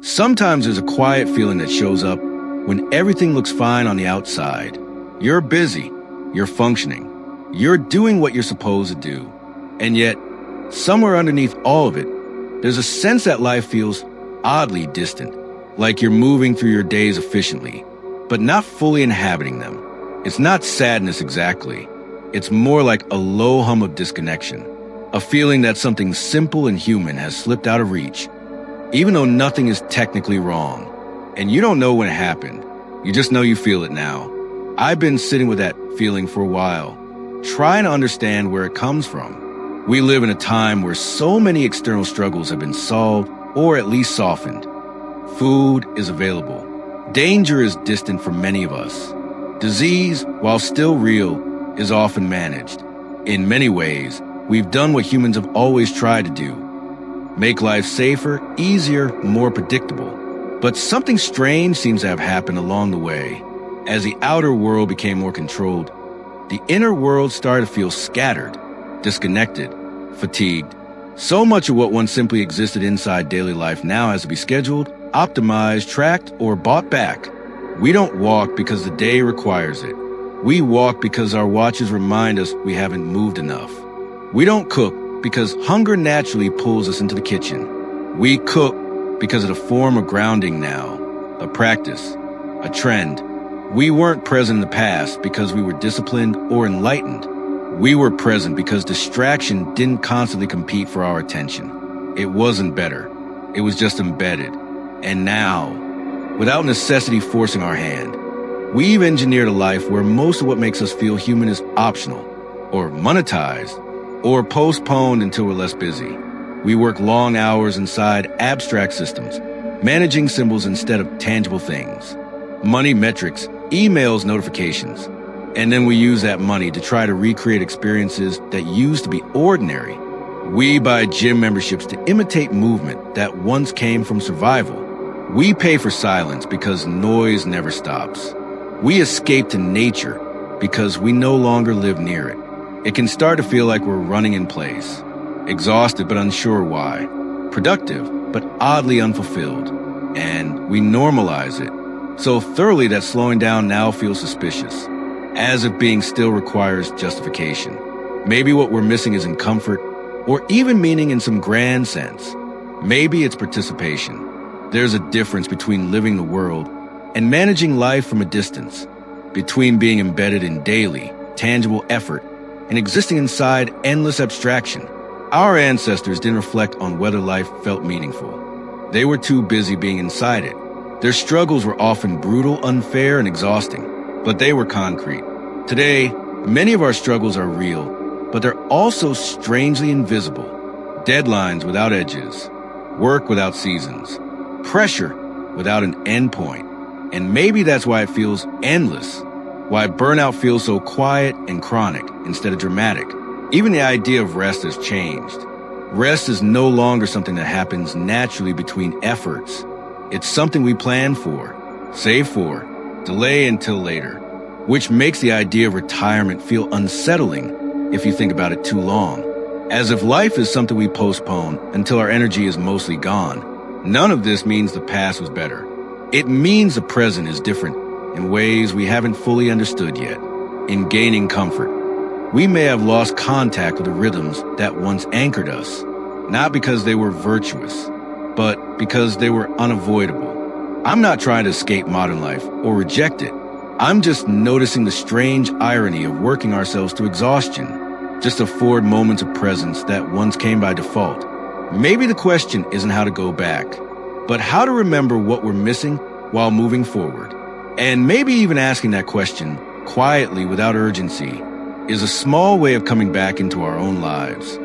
Sometimes there's a quiet feeling that shows up when everything looks fine on the outside. You're busy, you're functioning, you're doing what you're supposed to do. And yet, somewhere underneath all of it, there's a sense that life feels oddly distant, like you're moving through your days efficiently, but not fully inhabiting them. It's not sadness exactly. It's more like a low hum of disconnection, a feeling that something simple and human has slipped out of reach, even though nothing is technically wrong. And you don't know when it happened. You just know you feel it now. I've been sitting with that feeling for a while, trying to understand where it comes from. We live in a time where so many external struggles have been solved or at least softened. Food is available. Danger is distant from many of us. Disease, while still real, is often managed. In many ways, we've done what humans have always tried to do. Make life safer, easier, more predictable. But something strange seems to have happened along the way. As the outer world became more controlled, the inner world started to feel scattered, disconnected, fatigued. So much of what once simply existed inside daily life now has to be scheduled, optimized, tracked, or bought back. We don't walk because the day requires it. We walk because our watches remind us we haven't moved enough. We don't cook because hunger naturally pulls us into the kitchen. We cook because of the form of grounding now, a practice, a trend. We weren't present in the past because we were disciplined or enlightened. We were present because distraction didn't constantly compete for our attention. It wasn't better. It was just embedded. And now, without necessity forcing our hand, we've engineered a life where most of what makes us feel human is optional, or monetized, or postponed until we're less busy. We work long hours inside abstract systems, managing symbols instead of tangible things. Money metrics, emails, notifications. And then we use that money to try to recreate experiences that used to be ordinary. We buy gym memberships to imitate movement that once came from survival. We pay for silence because noise never stops. We escape to nature because we no longer live near it. It can start to feel like we're running in place, exhausted but unsure why, productive but oddly unfulfilled. And we normalize it so thoroughly that slowing down now feels suspicious, as if being still requires justification. Maybe what we're missing isn't comfort or even meaning in some grand sense. Maybe it's participation. There's a difference between living the world and managing life from a distance, between being embedded in daily, tangible effort and existing inside endless abstraction. Our ancestors didn't reflect on whether life felt meaningful. They were too busy being inside it. Their struggles were often brutal, unfair, and exhausting, but they were concrete. Today, many of our struggles are real, but they're also strangely invisible. Deadlines without edges, work without seasons, pressure without an endpoint. And maybe that's why it feels endless, why burnout feels so quiet and chronic instead of dramatic. Even the idea of rest has changed. Rest is no longer something that happens naturally between efforts. It's something we plan for, save for, delay until later, which makes the idea of retirement feel unsettling if you think about it too long, as if life is something we postpone until our energy is mostly gone. None of this means the past was better. It means the present is different in ways we haven't fully understood yet. In gaining comfort, we may have lost contact with the rhythms that once anchored us, not because they were virtuous, but because they were unavoidable. I'm not trying to escape modern life or reject it. I'm just noticing the strange irony of working ourselves to exhaustion, just to afford moments of presence that once came by default. Maybe the question isn't how to go back, but how to remember what we're missing while moving forward. And maybe even asking that question quietly without urgency is a small way of coming back into our own lives.